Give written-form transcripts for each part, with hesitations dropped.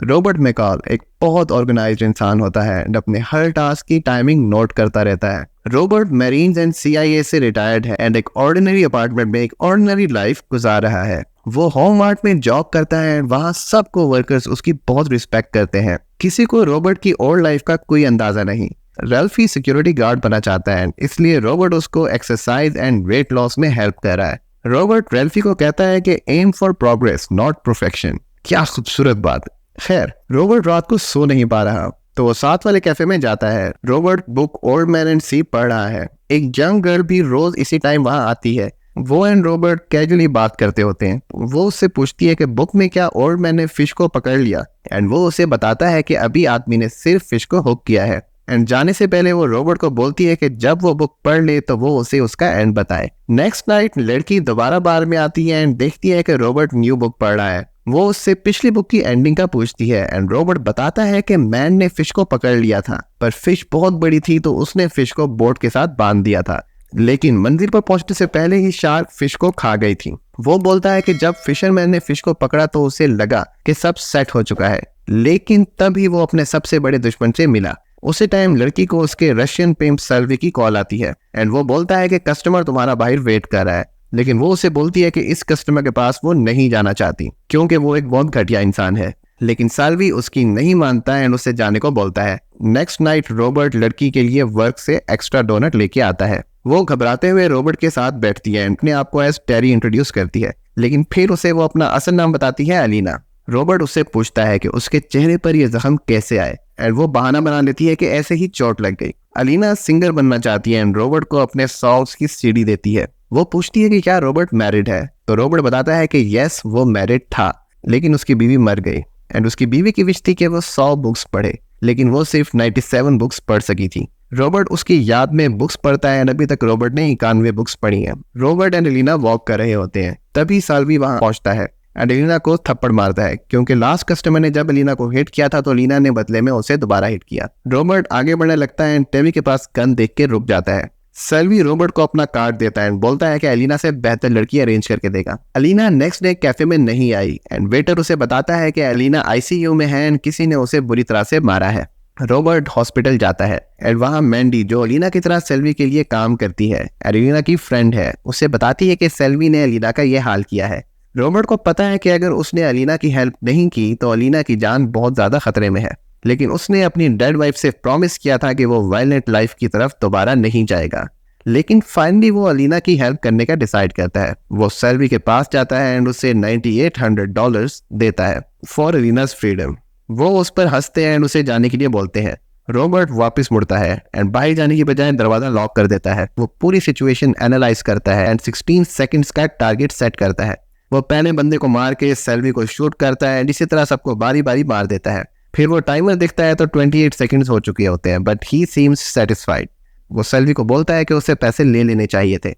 Robert McCall एक बहुत organised इंसान होता है और अपने हर टास्क की टाइमिंग नोट करता रहता है। रॉबर्ट मरीन्स एंड CIA से रिटायर्ड है एंड एक ऑर्डिनरी अपार्टमेंट में एक ऑर्डिनरी लाइफ गुजार रहा है। वो होमवार्ट में जॉब करता है, वहाँ सबको वर्कर्स उसकी बहुत रिस्पेक्ट करते हैं। किसी को रॉबर्ट की और लाइफ का कोई अंदाजा नहीं। रल्फी सिक्योरिटी गार्ड बनना चाहता है, इसलिए रॉबर्ट उसको एक्सरसाइज एंड वेट लॉस में हेल्प कर रहा है। रॉबर्ट रल्फी को कहता है कि aim for progress not perfection. क्या खूबसूरत बात। खैर, रॉबर्ट रात को सो नहीं पा रहा तो वो साथ वाले कैफे में जाता है। Robert book old man and sea पढ़ रहा है। एक यंग गर्ल भी रोज इसी टाइम वहां आती है। वो एंड रॉबर्ट कैजुअली बात करते होते हैं। वो उससे पूछती है कि बुक में क्या ओल्ड मैन ने फिश को पकड़ लिया, एंड वो उसे बताता है कि अभी आदमी ने सिर्फ फिश को हुक किया है। एंड जाने से पहले वो रॉबर्ट को बोलती है कि जब वो बुक पढ़ ले तो वो उसे उसका एंड बताए। नेक्स्ट नाइट लड़की दोबारा बार में आती है एंड देखती है कि रॉबर्ट न्यू बुक पढ़ रहा है। वो उससे पिछली बुक की एंडिंग का पूछती है एंड रॉबर्ट बताता है कि मैन ने फिश को पकड़ लिया था, पर फिश बहुत बड़ी थी तो उसने फिश को बोट के साथ बांध दिया था, लेकिन मंजिल पर पहुंचने से पहले ही शार्क फिश को खा गई थी। वो बोलता है कि जब फिशरमैन ने फिश को पकड़ा तो उसे लगा कि सब सेट हो चुका है, लेकिन तभी वो अपने सबसे बड़े दुश्मन से मिला। उसी टाइम लड़की को उसके रशियन पिम्प सर्वी की कॉल आती है एंड वो बोलता है कि कस्टमर तुम्हारा बाहर वेट कर रहा है, लेकिन वो उसे बोलती है कि इस कस्टमर के पास वो नहीं जाना चाहती क्योंकि वो एक बहुत घटिया इंसान है। लेकिन साल्वी उसकी नहीं मानता एंड उसे जाने को बोलता है। नेक्स्ट नाइट रॉबर्ट लड़की के लिए वर्क से एक्स्ट्रा डोनट लेके आता है। वो घबराते हुए रॉबर्ट के साथ बैठती है, अपने आप को एज टेरी इंट्रोड्यूस करती है, लेकिन फिर उसे वो अपना असल नाम बताती है, अलीना। रॉबर्ट उससे पूछता है कि उसके चेहरे पर ये जख्म कैसे आए एंड वो बहाना बना लेती है कि ऐसे ही चोट लग गई। अलीना सिंगर बनना चाहती है एंड रॉबर्ट को अपने सॉन्ग्स की सीडी देती है। वो पूछती है कि क्या रॉबर्ट मैरिड है, तो रॉबर्ट बताता है कि यस वो मैरिड था, लेकिन उसकी बीवी मर गई एंड उसकी बीवी की विश थी कि वो 100 बुक्स पढ़े, लेकिन वो सिर्फ 97 बुक्स पढ़ सकी थी। रॉबर्ट उसकी याद में बुक्स पढ़ता है एंड अभी तक रॉबर्ट ने 91 बुक्स पढ़ी हैं। रॉबर्ट एंड एलिना वॉक कर रहे होते हैं, तभी साल्वी वहां पहुंचता है एंड एलिना को थप्पड़ मारता है क्योंकि लास्ट कस्टमर ने जब एलिना को हिट किया था तो एलिना ने बदले में उसे दोबारा हिट किया। रॉबर्ट आगे बढ़ने लगता है एंड टेमी के पास गन देख के रुक जाता है। साल्वी रॉबर्ट को अपना कार्ड देता है एंड बोलता है कि एलिना से बेहतर लड़की अरेंज करके देगा। एलिना नेक्स्ट डे कैफे में नहीं आई एंड वेटर उसे बताता है कि एलिना ICU में है एंड किसी ने उसे बुरी तरह से मारा है। रॉबर्ट हॉस्पिटल जाता है एंड वहाँ मैंडी, जो एलिना की तरह सेल्वी के लिए काम करती है, एलिना की फ्रेंड है, उसे बताती है कि सेल्वी ने एलिना का ये हाल किया है। रॉबर्ट को पता है कि अगर उसने एलिना की हेल्प नहीं की तो एलिना की जान बहुत ज्यादा खतरे में है, लेकिन उसने अपनी डेड वाइफ से प्रॉमिस किया था कि वो वायलेंट लाइफ की तरफ दोबारा नहीं जाएगा। लेकिन फाइनली वो एलिना की हेल्प करने का डिसाइड करता है। वो सेल्वी के पास जाता है एंड उसे $9800 देता है फॉर एलिना's फ्रीडम। वो उस पर हंसते हैं एंड उसे जाने के लिए बोलते हैं। रॉबर्ट वापस मुड़ता है एंड बाहर जाने की बजाय दरवाजा लॉक कर देता है। वो पूरी सिचुएशन एनालाइज करता है एंड 16 सेकंड्स का टारगेट सेट करता है। वो पहले बंदे को मार के सेल्वी को शूट करता है, इसी तरह सबको बारी बारी मार देता है। फिर वो टाइमर देखता है तो 28 सेकंड्स हो चुके होते हैं, बट ही सीम्स सेटिस्फाइड। वो सेल्वी को बोलता है कि उसे पैसे ले लेने चाहिए थे।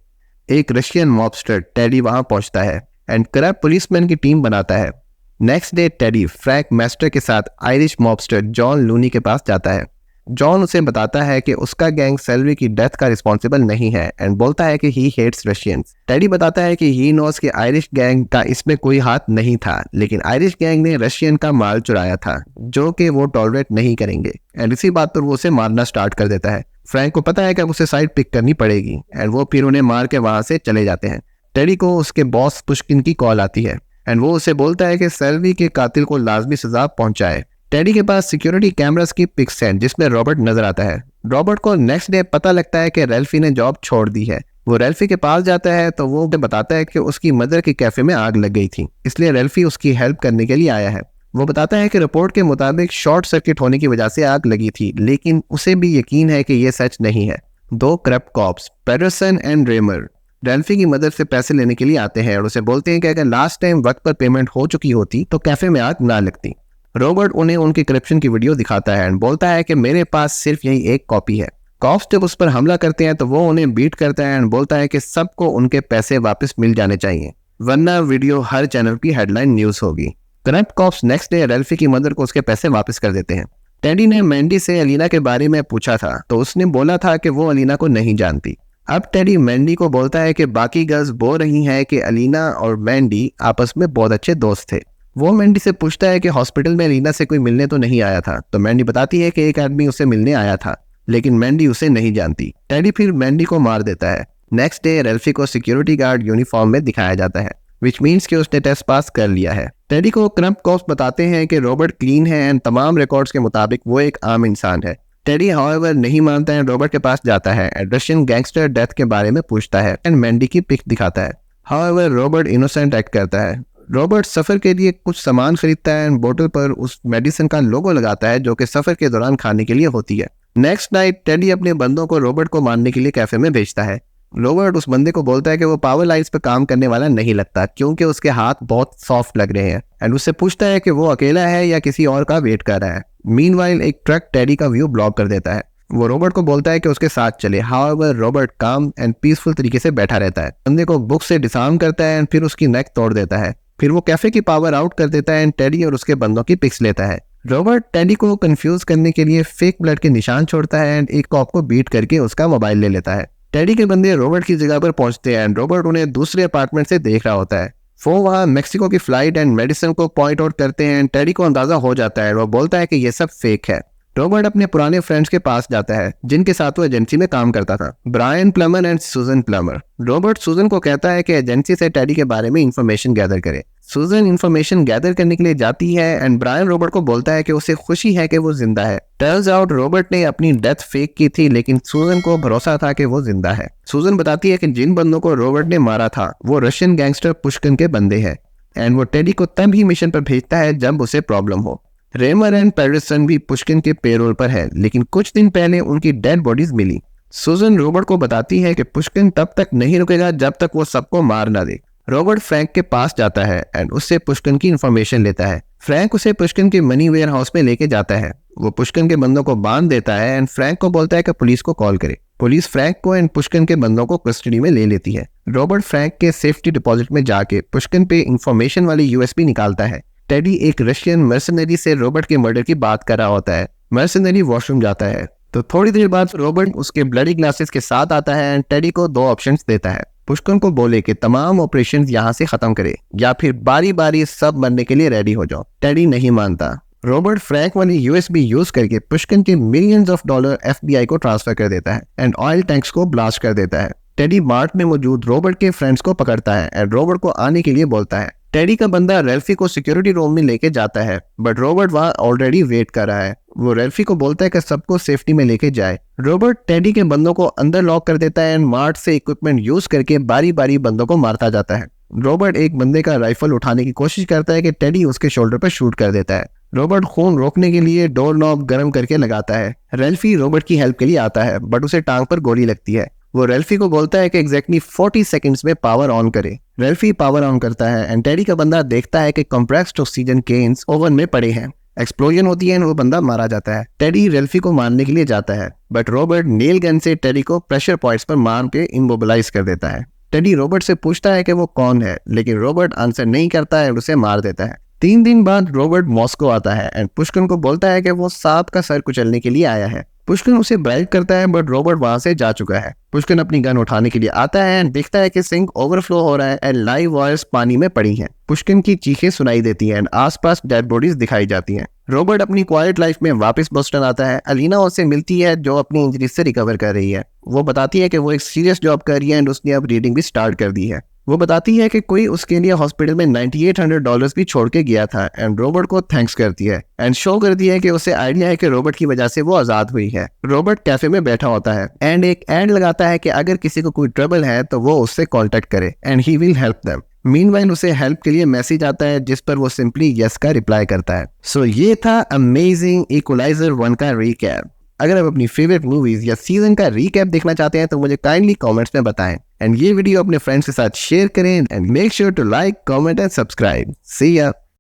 एक रशियन मॉबस्टर टेडी वहां पहुंचता है एंड करप्ट पुलिसमैन की टीम बनाता है। Next day teddy Frank master के साथ आयरिश मॉबस्टर जॉन लूनी के पास जाता है। जॉन उसे बताता है कि उसका गैंग सेल्वी की डेथ का रिस्पॉन्सिबल नहीं है एंड बोलता है कि ही हेट्स रशियंस। टेडी बताता है कि ही नोस कि आयरिश गैंग का इसमें कोई हाथ नहीं था, लेकिन आयरिश गैंग ने रशियन का माल चुराया था जो कि वो टॉलरेट नहीं करेंगे एंड इसी बात पर वो उसे मारना स्टार्ट कर देता है। फ्रैंक को पता है कि अब उसे साइड पिक करनी पड़ेगी एंड वो फिर उन्हें मार के वहां से चले जाते हैं। टेडी को उसके बॉस पुष्किन की कॉल आती है एंड वो उसे बोलता है कि सेल्वी के कातिल को लाजमी सजा पहुंचाए। टेडी के पास सिक्योरिटी कैमरास की पिक्स हैं जिसमें रॉबर्ट नजर आता है। रॉबर्ट को नेक्स्ट डे पता लगता है कि रेल्फी ने जॉब छोड़ दी है। वो रेल्फी के पास जाता है तो वो बताता है कि उसकी मदर के कैफे में आग लग गई थी, इसलिए रेल्फी उसकी हेल्प करने के लिए आया है। वो बताता है कि रिपोर्ट के मुताबिक शॉर्ट सर्किट होने की वजह से आग लगी थी, लेकिन उसे भी यकीन है कि ये सच नहीं है। 2 करप्ट कॉप्स पेटरसन एंड रेमर रेल्फी की मदद से पैसे लेने के लिए आते हैं और उसे बोलते हैं कि अगर लास्ट टाइम वक्त पर पेमेंट हो चुकी होती तो कैफे में आग ना लगती। रॉबर्ट उन्हें उनकी करप्शन की वीडियो दिखाता है एंड बोलता है कि मेरे पास सिर्फ यही एक कॉपी है। कॉप्स जब उस पर हमला करते हैं तो वो उन्हें बीट करता है एंड बोलता है कि सबको उनके पैसे वापस मिल जाने चाहिए, वरना वीडियो हर चैनल की हेडलाइन न्यूज होगी। करप्ट कॉप्स नेक्स्ट डे रेल्फी की मदर को उसके पैसे वापस कर देते हैं। टेडी ने मैंडी से एलिना के बारे में पूछा था तो उसने बोला था कि वो एलिना को नहीं जानती। अब टेडी मैंडी को बोलता है कि बाकी गर्ल्स बोल रही हैं कि एलिना और मैंडी आपस में बहुत अच्छे दोस्त थे। वो मैंडी से पूछता है कि हॉस्पिटल में रीना से कोई मिलने तो नहीं आया था, तो मैंडी बताती है कि एक आदमी उसे मिलने आया था, लेकिन मैंडी उसे नहीं जानती। टेडी फिर मैंडी को मार देता है। नेक्स्ट डे रेल्फी को सिक्योरिटी गार्ड यूनिफॉर्म में दिखाया जाता है, विच मीन्स कि उसने टेस्ट पास कर लिया है। टेडी को क्रम्प कॉप्स बताते हैं कि रॉबर्ट क्लीन है एंड तमाम रिकॉर्ड्स के मुताबिक वो एक आम इंसान है। टेडी हाउएवर नहीं मानता है, रॉबर्ट के पास जाता है एंड रशियन गैंगस्टर डेथ के बारे में पूछता है एंड मैंडी की पिक दिखाता है। हाउएवर रॉबर्ट इनोसेंट एक्ट करता है। रॉबर्ट सफर के लिए कुछ सामान खरीदता है एंड बोतल पर उस मेडिसिन का लोगो लगाता है जो कि सफर के दौरान खाने के लिए होती है। नेक्स्ट नाइट टेडी अपने बंदों को रॉबर्ट को मारने के लिए कैफे में भेजता है। रॉबर्ट उस बंदे को बोलता है कि वो पावर लाइन्स पर काम करने वाला नहीं लगता क्योंकि उसके हाथ बहुत सॉफ्ट लग रहे हैं एंड उससे पूछता है कि वो अकेला है या किसी और का वेट कर रहा है। मीनवाइल एक ट्रक टेडी का व्यू ब्लॉक कर देता है। वो रॉबर्ट को बोलता है कि उसके साथ चले। हाउएवर रॉबर्ट काम एंड पीसफुल तरीके से बैठा रहता है। बंदे को बुक से डिसआर्म करता है एंड फिर उसकी नेक तोड़ देता है। फिर वो कैफे की पावर आउट कर देता है एंड टेडी और उसके बंदों की पिक्स लेता है। रॉबर्ट टेडी को कंफ्यूज करने के लिए फेक ब्लड के निशान छोड़ता है एंड एक कॉप को बीट करके उसका मोबाइल ले लेता है। टेडी के बंदे रॉबर्ट की जगह पर पहुंचते हैं एंड रॉबर्ट उन्हें दूसरे अपार्टमेंट से देख रहा होता है। वो वहाँ मैक्सिको की फ्लाइट एंड मेडिसिन को पॉइंट आउट करते हैं एंड टेडी को अंदाजा हो जाता है। वो बोलता है कि ये सब फेक है। रॉबर्ट अपने पुराने फ्रेंड्स के पास जाता है जिनके साथ वो एजेंसी में काम करता था, ब्रायन प्लमर एंड सूजन प्लमर। रॉबर्ट सूजन को कहता है कि एजेंसी से टेडी के बारे में इंफॉर्मेशन गैदर करे। सूजन इंफॉर्मेशन गैदर करने के लिए जाती है एंड ब्रायन रॉबर्ट को बोलता है कि उसे खुशी है कि वो जिंदा है। टर्न्स आउट रॉबर्ट ने अपनी डेथ फेक की थी लेकिन सूजन को भरोसा था कि वो जिंदा है। सूजन बताती है कि जिन बंदों को रॉबर्ट ने मारा था वो रशियन गैंगस्टर पुष्किन के बंदे हैं एंड वो टेडी को तब ही मिशन पर भेजता है जब उसे प्रॉब्लम हो। रेमर एंड पेरिसन भी पुष्किन के पेरोल पर है लेकिन कुछ दिन पहले उनकी डेड बॉडीज मिली। सूजन रॉबर्ट को बताती है कि पुष्किन तब तक नहीं रुकेगा जब तक वो सबको मार ना दे। रॉबर्ट फ्रैंक के पास जाता है एंड उससे पुष्किन की इंफॉर्मेशन लेता है। फ्रैंक उसे पुष्किन के मनी वेयर हाउस में लेके जाता है। वो पुष्किन के बंदों को बांध देता है एंड फ्रैंक को बोलता है कि पुलिस को कॉल करे। पुलिस फ्रैंक को एंड पुष्किन के बंदों को कस्टडी में ले लेती है। रॉबर्ट फ्रैंक के सेफ्टी डिपॉजिट में जाके पुष्किन पे इंफॉर्मेशन वाली यूएसबी निकालता है। टेडी एक रशियन मर्सनरी से रॉबर्ट के मर्डर की बात कर रहा होता है। मर्सनरी वॉशरूम जाता है तो थोड़ी देर बाद रॉबर्ट उसके ब्लडी ग्लासेस के साथ आता है एंड टेडी को 2 ऑप्शंस देता है। पुष्किन को बोले कि तमाम ऑपरेशंस यहाँ से खत्म करे या फिर बारी बारी सब मरने के लिए रेडी हो जाओ। टेडी नहीं मानता। रॉबर्ट फ्रैंक वाली यूएसबी यूज करके पुष्किन के मिलियंस ऑफ डॉलर एफबीआई को ट्रांसफर कर देता है एंड ऑयल टैंक्स को ब्लास्ट कर देता है। टेडी मार्ट में मौजूद रॉबर्ट के फ्रेंड्स को पकड़ता है एंड रॉबर्ट को आने के लिए बोलता है। टेडी का बंदा रेल्फी को सिक्योरिटी रूम में लेके जाता है बट रॉबर्ट वहाँ ऑलरेडी वेट कर रहा है। वो रेल्फी को बोलता है कि सबको सेफ्टी में लेके जाए। रॉबर्ट टेडी के बंदों को अंदर लॉक कर देता है एंड मार्ट से इक्विपमेंट यूज करके बारी बारी बंदों को मारता जाता है। रॉबर्ट एक बंदे का राइफल उठाने की कोशिश करता है कि टेडी उसके शोल्डर पर शूट कर देता है। रॉबर्ट खून रोकने के लिए डोर नॉब गर्म करके लगाता है। रेल्फी रॉबर्ट की हेल्प के लिए आता है बट उसे टांग पर गोली लगती है। वो रेल्फी को बोलता है कि एग्जैक्टली 40 सेकंड्स में पावर ऑन करे। रेल्फी पावर ऑन करता है एंड टेडी का बंदा देखता है कि कंप्रेस्ड ऑक्सीजन केन्स ओवन में पड़े हैं। एक्सप्लोजन होती है एंड वो बंदा मारा जाता है। टेडी रेल्फी को मारने के लिए जाता है बट रॉबर्ट नेल गन से टेडी को प्रेशर पॉइंट्स पर मार के इमोबिलाइज कर देता है। टेडी रॉबर्ट से पूछता है कि वो कौन है लेकिन रॉबर्ट आंसर नहीं करता है और उसे मार देता है। 3 दिन बाद रॉबर्ट मॉस्को आता है एंड पुष्किन को बोलता है कि वो सांप का सर कुचलने के लिए आया है। पुष्किन उसे ब्राइब करता है बट रॉबर्ट वहां से जा चुका है। पुष्किन अपनी गन उठाने के लिए आता है एंड देखता है कि सिंक ओवरफ्लो हो रहा है एंड लाइव वायर्स पानी में पड़ी हैं। पुष्किन की चीखें सुनाई देती हैं एंड आसपास डेड बॉडीज दिखाई जाती हैं। रॉबर्ट अपनी क्वाइट लाइफ में वापस बोस्टन आता है। अलीना उससे मिलती है जो अपनी इंजरी से रिकवर कर रही है। वो बताती है कि वो एक सीरियस जॉब कर रही है एंड उसने अब रीडिंग भी स्टार्ट कर दी है। वो बताती है कि कोई उसके लिए हॉस्पिटल में $9800 भी छोड़ के गया था एंड रॉबर्ट को थैंक्स करती है एंड शो करती है कि उसे आइडिया है कि रॉबर्ट की वजह से वो आजाद हुई है। रॉबर्ट कैफे में बैठा होता है एंड एक एड लगाता है कि अगर किसी को कोई ट्रबल है तो वो उससे कॉन्टेक्ट करे and he will help them. Meanwhile उसे हेल्प के लिए मैसेज आता है जिस पर वो सिंपली यस का रिप्लाई करता है। सो ये था अमेजिंग इक्वलाइजर 1 का रिकैप। अगर आप अपनी फेवरेट मूवीज या सीजन का रिकैप देखना चाहते हैं तो मुझे काइंडली कमेंट्स में बताएं एंड ये वीडियो अपने फ्रेंड्स के साथ शेयर करें and make sure to like, comment and subscribe. See या।